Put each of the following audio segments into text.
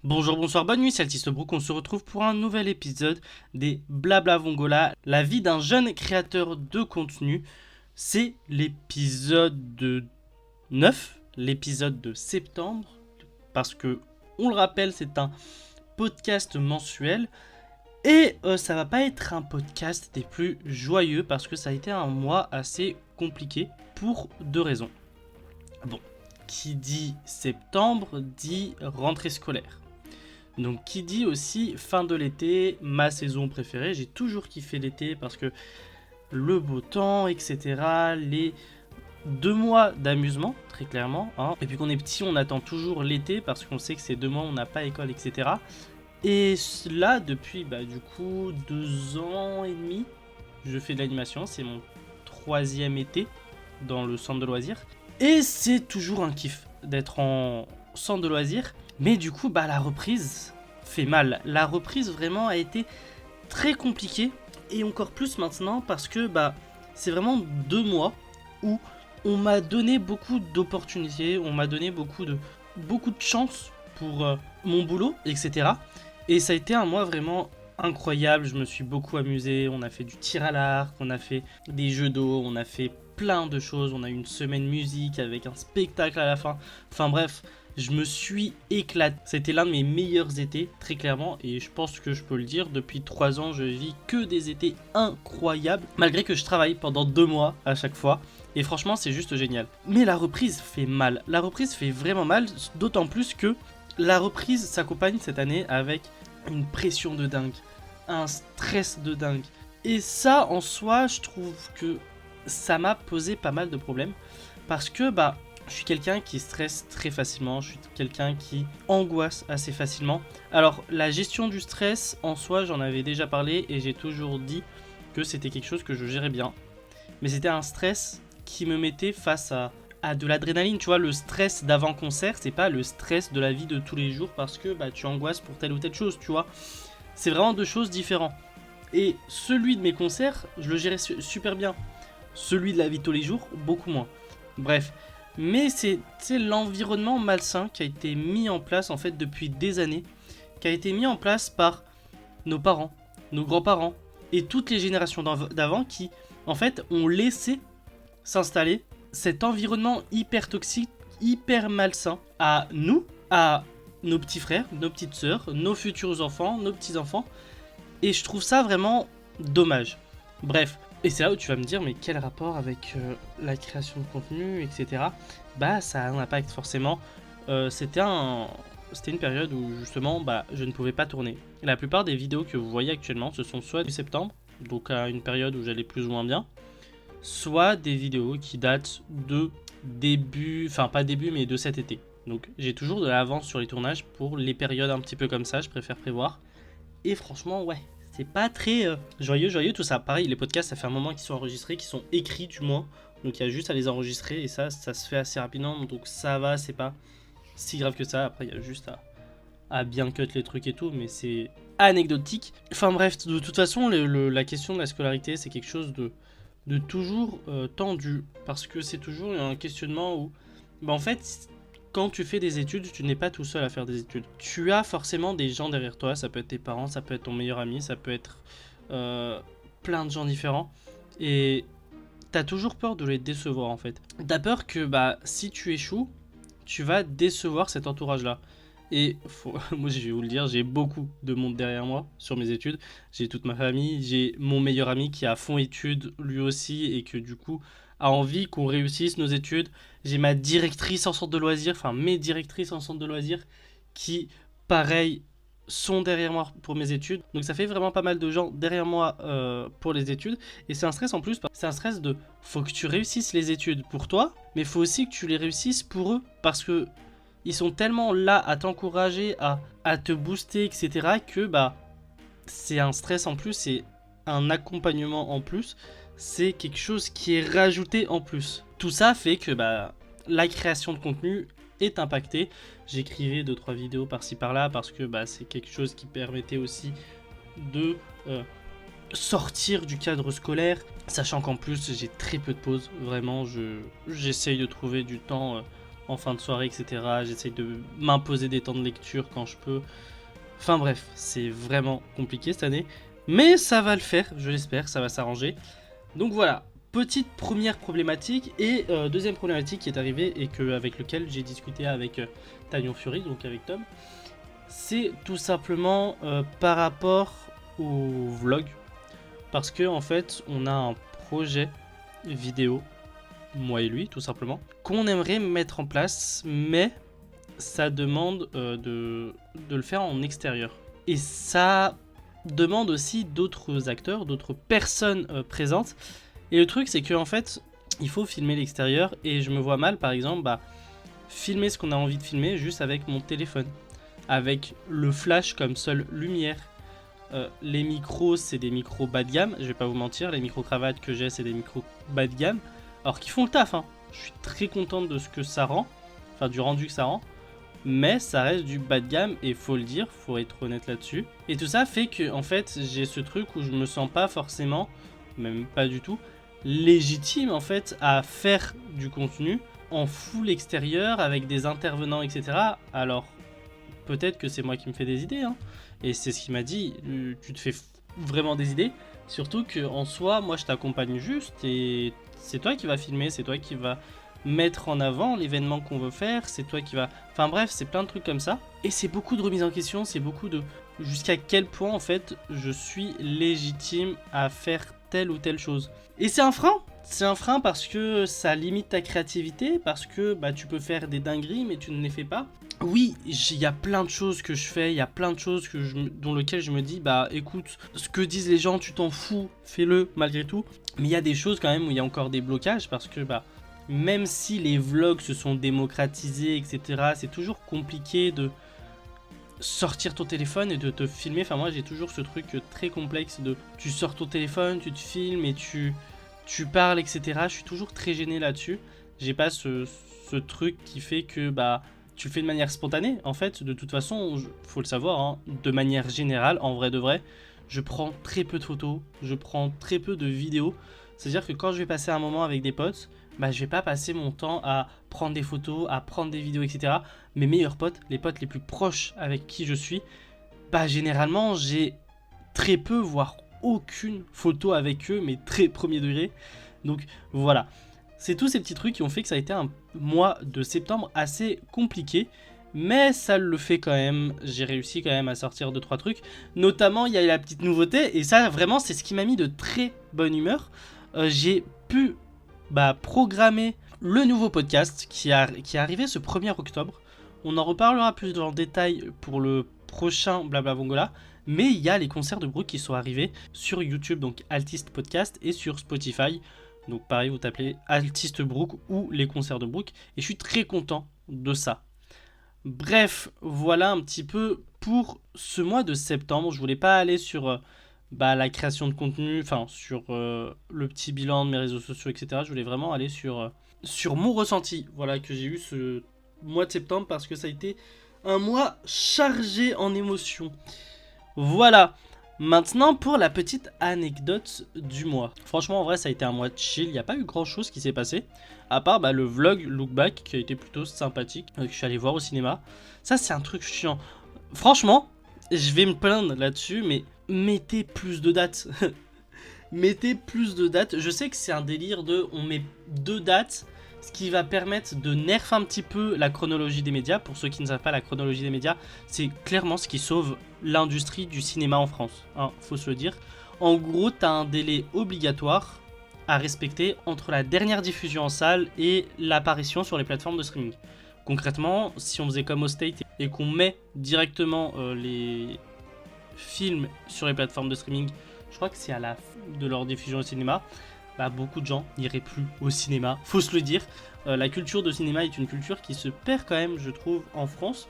Bonjour, bonsoir, bonne nuit, c'est Altiste Brook. On se retrouve pour un nouvel épisode des Blabla Vongola, la vie d'un jeune créateur de contenu. C'est l'épisode 9, l'épisode de septembre, parce que, on le rappelle, c'est un podcast mensuel. Et ça va pas être un podcast des plus joyeux, parce que ça a été un mois assez compliqué, pour deux raisons. Bon, qui dit septembre dit rentrée scolaire. Donc qui dit aussi fin de l'été, ma saison préférée. J'ai toujours kiffé l'été parce que le beau temps, etc. Les 2 mois d'amusement, très clairement. Hein. Et puis qu'on est petit, on attend toujours l'été parce qu'on sait que ces 2 mois, on n'a pas école, etc. Et là, depuis du coup 2 ans et demi, je fais de l'animation. C'est mon 3e été dans le centre de loisirs. Et c'est toujours un kiff d'être en centre de loisirs. Mais du coup, la reprise fait mal. La reprise vraiment a été très compliquée. Et encore plus maintenant parce que c'est vraiment 2 mois où on m'a donné beaucoup d'opportunités. On m'a donné beaucoup de chance pour mon boulot, etc. Et ça a été un mois vraiment incroyable. Je me suis beaucoup amusé. On a fait du tir à l'arc, on a fait des jeux d'eau, on a fait plein de choses. On a eu une semaine musique avec un spectacle à la fin. Enfin bref, je me suis éclaté. C'était l'un de mes meilleurs étés, très clairement. Et je pense que je peux le dire, depuis 3 ans, je vis que des étés incroyables. Malgré que je travaille pendant 2 mois à chaque fois. Et franchement, c'est juste génial. Mais la reprise fait mal. La reprise fait vraiment mal, d'autant plus que la reprise s'accompagne cette année avec une pression de dingue. Un stress de dingue. Et ça, en soi, je trouve que ça m'a posé pas mal de problèmes. Parce que, je suis quelqu'un qui stresse très facilement, je suis quelqu'un qui angoisse assez facilement. Alors, la gestion du stress, en soi, j'en avais déjà parlé et j'ai toujours dit que c'était quelque chose que je gérais bien. Mais c'était un stress qui me mettait face à de l'adrénaline, tu vois, le stress d'avant-concert, c'est pas le stress de la vie de tous les jours parce que tu angoisses pour telle ou telle chose, tu vois. C'est vraiment deux choses différentes. Et celui de mes concerts, je le gérais super bien. Celui de la vie de tous les jours, beaucoup moins. Bref, mais c'est l'environnement malsain qui a été mis en place en fait depuis des années, qui a été mis en place par nos parents, nos grands-parents et toutes les générations d'avant qui en fait ont laissé s'installer cet environnement hyper toxique, hyper malsain à nous, à nos petits frères, nos petites sœurs, nos futurs enfants, nos petits-enfants. Et je trouve ça vraiment dommage. Bref, et c'est là où tu vas me dire, mais quel rapport avec la création de contenu, etc. Ça a un impact forcément. C'était une période où justement, je ne pouvais pas tourner. La plupart des vidéos que vous voyez actuellement, ce sont soit du septembre, donc à une période où j'allais plus ou moins bien, soit des vidéos qui datent de début, enfin pas début, mais de cet été. Donc j'ai toujours de l'avance sur les tournages pour les périodes un petit peu comme ça, je préfère prévoir. Et franchement, ouais, c'est pas très joyeux tout ça. Pareil, les podcasts, ça fait un moment qu'ils sont enregistrés, qu'ils sont écrits du moins. Donc il y a juste à les enregistrer et ça se fait assez rapidement. Donc ça va, c'est pas si grave que ça. Après, il y a juste à bien cut les trucs et tout, mais c'est anecdotique. Enfin bref, de toute façon, la question de la scolarité, c'est quelque chose de toujours tendu. Parce que c'est toujours un questionnement où, en fait, quand tu fais des études, tu n'es pas tout seul à faire des études. Tu as forcément des gens derrière toi, ça peut être tes parents, ça peut être ton meilleur ami, ça peut être plein de gens différents. Et t'as toujours peur de les décevoir en fait. T'as peur que si tu échoues, tu vas décevoir cet entourage-là. Et moi je vais vous le dire, j'ai beaucoup de monde derrière moi sur mes études. J'ai toute ma famille, j'ai mon meilleur ami qui est à fond études lui aussi et que du coup a envie qu'on réussisse nos études. J'ai ma directrice en centre de loisirs, enfin mes directrices en centre de loisirs qui, pareil, sont derrière moi pour mes études. Donc ça fait vraiment pas mal de gens derrière moi pour les études. Et c'est un stress en plus, c'est un stress de faut que tu réussisses les études pour toi, mais faut aussi que tu les réussisses pour eux. Parce que ils sont tellement là à t'encourager, à te booster, etc. que c'est un stress en plus, c'est un accompagnement en plus, c'est quelque chose qui est rajouté en plus. Tout ça fait que la création de contenu est impactée. J'écrivais 2-3 vidéos par-ci par-là parce que c'est quelque chose qui permettait aussi de sortir du cadre scolaire, sachant qu'en plus j'ai très peu de pauses. Vraiment, j'essaye de trouver du temps en fin de soirée, etc. J'essaye de m'imposer des temps de lecture quand je peux. Enfin bref, c'est vraiment compliqué cette année. Mais ça va le faire, je l'espère, ça va s'arranger. Donc voilà, petite première problématique. Et deuxième problématique qui est arrivée et avec lequel j'ai discuté avec Tagnon Fury, donc avec Tom. C'est tout simplement par rapport au vlog. Parce que en fait, on a un projet vidéo, moi et lui, tout simplement, qu'on aimerait mettre en place, mais ça demande de le faire en extérieur. Et ça demande aussi d'autres acteurs, d'autres personnes présentes. Et le truc, c'est qu'en fait, il faut filmer l'extérieur. Et je me vois mal, par exemple, filmer ce qu'on a envie de filmer juste avec mon téléphone. Avec le flash comme seule lumière. Les micros, c'est des micros bas de gamme, je vais pas vous mentir, les micros cravates que j'ai, c'est des micros bas de gamme, alors qui font le taf, hein. Je suis très content de ce que ça rend, enfin du rendu que ça rend, mais ça reste du bas de gamme et faut le dire, faut être honnête là-dessus. Et tout ça fait que en fait j'ai ce truc où je me sens pas forcément, même pas du tout, légitime en fait à faire du contenu en full extérieur avec des intervenants, etc. Alors peut-être que c'est moi qui me fais des idées, hein. Et c'est ce qu'il m'a dit, tu te fais vraiment des idées, surtout qu'en soi, moi je t'accompagne juste et c'est toi qui vas filmer, c'est toi qui vas mettre en avant l'événement qu'on veut faire, c'est toi qui va... Enfin bref, c'est plein de trucs comme ça. Et c'est beaucoup de remise en question, c'est beaucoup de... Jusqu'à quel point en fait je suis légitime à faire telle ou telle chose. Et c'est un frein parce que ça limite ta créativité, parce que tu peux faire des dingueries mais tu ne les fais pas. Oui, il y a plein de choses que je fais, il y a plein de choses dont lesquelles je me dis, écoute, ce que disent les gens, tu t'en fous, fais-le malgré tout. Mais il y a des choses quand même où il y a encore des blocages parce que même si les vlogs se sont démocratisés, etc., c'est toujours compliqué de sortir ton téléphone et de te filmer. Enfin moi j'ai toujours ce truc très complexe de tu sors ton téléphone, tu te filmes et tu parles, etc. Je suis toujours très gêné là-dessus. J'ai pas ce truc qui fait que tu le fais de manière spontanée. En fait, de toute façon, faut le savoir, hein, de manière générale, en vrai de vrai, je prends très peu de photos, je prends très peu de vidéos. C'est-à-dire que quand je vais passer un moment avec des potes, je vais pas passer mon temps à prendre des photos, à prendre des vidéos, etc. Mes meilleurs potes, les potes les plus proches avec qui je suis, généralement, j'ai très peu, voire aucune photo avec eux, mais très premier degré. Donc voilà. C'est tous ces petits trucs qui ont fait que ça a été un mois de septembre assez compliqué. Mais ça le fait quand même. J'ai réussi quand même à sortir 2-3 trucs. Notamment, il y a la petite nouveauté. Et ça, vraiment, c'est ce qui m'a mis de très bonne humeur. J'ai pu programmer le nouveau podcast qui est arrivé ce 1er octobre. On en reparlera plus en détail pour le prochain Blabla Vongola. Mais il y a les concerts de Brooke qui sont arrivés sur YouTube, donc Altiste Podcast, et sur Spotify. Donc pareil, vous tapez Altiste Brooke ou les concerts de Brooke. Et je suis très content de ça. Bref, voilà un petit peu pour ce mois de septembre. Je voulais pas aller sur la création de contenu, enfin sur le petit bilan de mes réseaux sociaux, etc. Je voulais vraiment aller sur mon ressenti, voilà, que j'ai eu ce mois de septembre parce que ça a été un mois chargé en émotions. Voilà. Maintenant pour la petite anecdote du mois. Franchement en vrai ça a été un mois chill, il n'y a pas eu grand chose qui s'est passé. À part le vlog Look Back qui a été plutôt sympathique, que je suis allé voir au cinéma. Ça c'est un truc chiant. Franchement, je vais me plaindre là-dessus, mais mettez plus de dates. Mettez plus de dates. Je sais que c'est un délire on met 2 dates, ce qui va permettre de nerf un petit peu la chronologie des médias. Pour ceux qui ne savent pas, la chronologie des médias, c'est clairement ce qui sauve l'industrie du cinéma en France, hein, faut se le dire. En gros, tu as un délai obligatoire à respecter entre la dernière diffusion en salle et l'apparition sur les plateformes de streaming. Concrètement, si on faisait comme au State et qu'on met directement les films sur les plateformes de streaming, je crois que c'est à la fin de leur diffusion au cinéma, beaucoup de gens n'iraient plus au cinéma, faut se le dire. La culture de cinéma est une culture qui se perd quand même, je trouve, en France.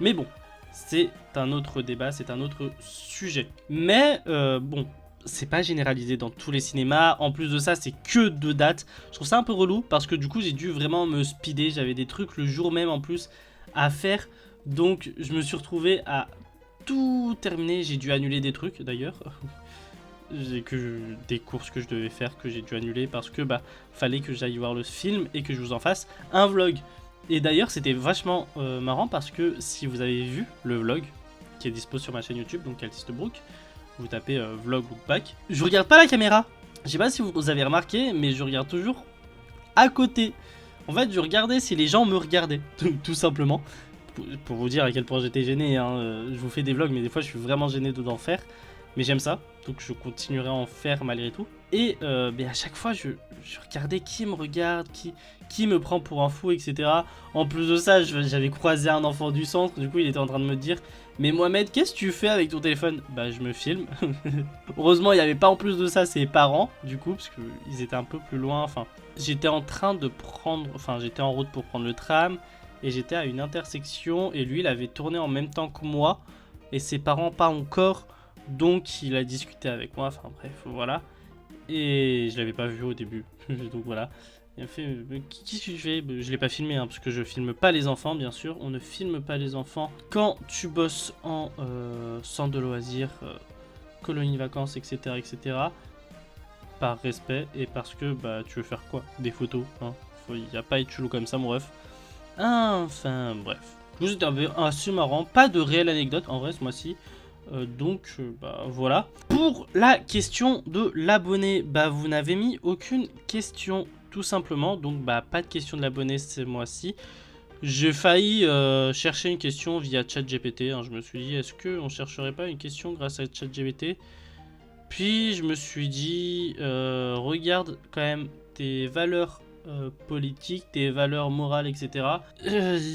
Mais bon, c'est un autre débat, c'est un autre sujet. Mais bon, c'est pas généralisé dans tous les cinémas. En plus de ça, c'est que 2 dates. Je trouve ça un peu relou parce que du coup, j'ai dû vraiment me speeder. J'avais des trucs le jour même en plus à faire. Donc, je me suis retrouvé à tout terminer. J'ai dû annuler des trucs d'ailleurs. Des courses que je devais faire que j'ai dû annuler parce que fallait que j'aille voir le film et que je vous en fasse un vlog. Et d'ailleurs, c'était vachement marrant parce que si vous avez vu le vlog qui est dispo sur ma chaîne YouTube, donc Altiste Brook, vous tapez vlog ou pack, je regarde pas la caméra. Je sais pas si vous avez remarqué, mais je regarde toujours à côté. En fait, je regardais si les gens me regardaient, tout simplement. Pour vous dire à quel point j'étais gêné, hein. Je vous fais des vlogs, mais des fois je suis vraiment gêné d'en faire. Mais j'aime ça, donc je continuerai à en faire malgré tout. Et à chaque fois, je regardais qui me regarde, qui me prend pour un fou, etc. En plus de ça, j'avais croisé un enfant du centre, du coup il était en train de me dire « Mais Mohamed, qu'est-ce que tu fais avec ton téléphone ?» Bah je me filme. Heureusement, il n'y avait pas en plus de ça ses parents, du coup, parce qu'ils étaient un peu plus loin. Enfin, j'étais en train de prendre... Enfin, j'étais en route pour prendre le tram, et j'étais à une intersection, et lui, il avait tourné en même temps que moi, et ses parents pas encore... Donc il a discuté avec moi, enfin bref, voilà. Et je l'avais pas vu au début, donc voilà. Il a fait, qu'est-ce que je fais ? Je l'ai pas filmé, hein, parce que je filme pas les enfants, bien sûr. On ne filme pas les enfants quand tu bosses en centre de loisirs, colonie de vacances, etc., etc. Par respect et parce que tu veux faire quoi ? Des photos, hein. Il n'y a pas être chelou comme ça, mon ref. Enfin bref. C'était assez marrant, pas de réelle anecdote en vrai ce mois-ci. Donc voilà. Pour la question de l'abonné, vous n'avez mis aucune question tout simplement. Donc pas de question de l'abonné ce mois-ci. J'ai failli chercher une question via ChatGPT, hein. Je me suis dit est-ce qu'on chercherait pas une question grâce à ChatGPT. Puis je me suis dit regarde quand même tes valeurs politiques, tes valeurs morales, etc.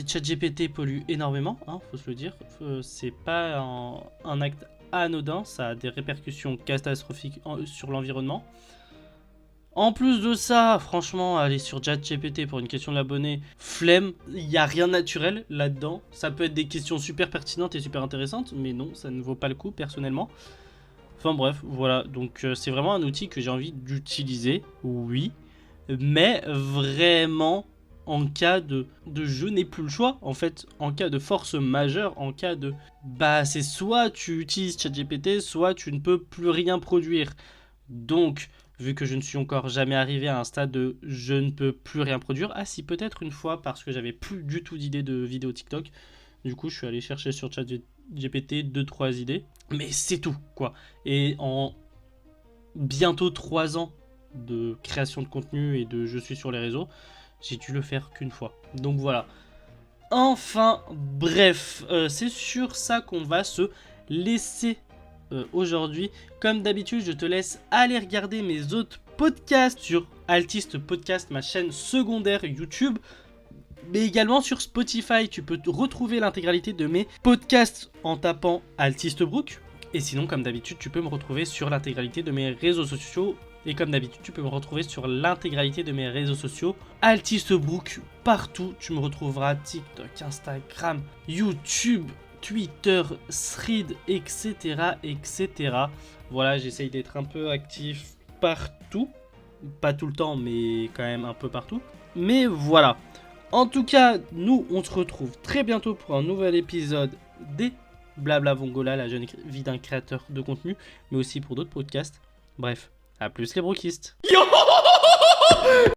ChatGPT pollue énormément, hein, faut se le dire. C'est pas un acte anodin, ça a des répercussions catastrophiques sur l'environnement. En plus de ça, franchement, aller sur ChatGPT pour une question de l'abonné, flemme, il n'y a rien de naturel là-dedans. Ça peut être des questions super pertinentes et super intéressantes, mais non, ça ne vaut pas le coup personnellement. Enfin bref, voilà, donc c'est vraiment un outil que j'ai envie d'utiliser, oui. Mais vraiment, en cas de je n'ai plus le choix, en fait, en cas de force majeure, en cas de... c'est soit tu utilises ChatGPT, soit tu ne peux plus rien produire. Donc, vu que je ne suis encore jamais arrivé à un stade de je ne peux plus rien produire, si peut-être une fois, parce que j'avais plus du tout d'idées de vidéos TikTok, du coup je suis allé chercher sur ChatGPT 2-3 idées, mais c'est tout, quoi. Et en bientôt 3 ans de création de contenu et de je suis sur les réseaux, j'ai dû le faire qu'une fois. Donc voilà. Enfin, bref, c'est sur ça qu'on va se laisser aujourd'hui. Comme d'habitude, je te laisse aller regarder mes autres podcasts sur Altiste Podcast, ma chaîne secondaire YouTube. Mais également sur Spotify, tu peux retrouver l'intégralité de mes podcasts en tapant Altiste Brook. Et sinon, comme d'habitude, tu peux me retrouver sur l'intégralité de mes réseaux sociaux. Et comme d'habitude, tu peux me retrouver sur l'intégralité de mes réseaux sociaux. Altiste Brook, partout. Tu me retrouveras TikTok, Instagram, YouTube, Twitter, Thread, etc. etc. Voilà, j'essaye d'être un peu actif partout. Pas tout le temps, mais quand même un peu partout. Mais voilà. En tout cas, nous, on se retrouve très bientôt pour un nouvel épisode des Blabla Vongola, la jeune vie d'un créateur de contenu, mais aussi pour d'autres podcasts. Bref, à plus les brokistes.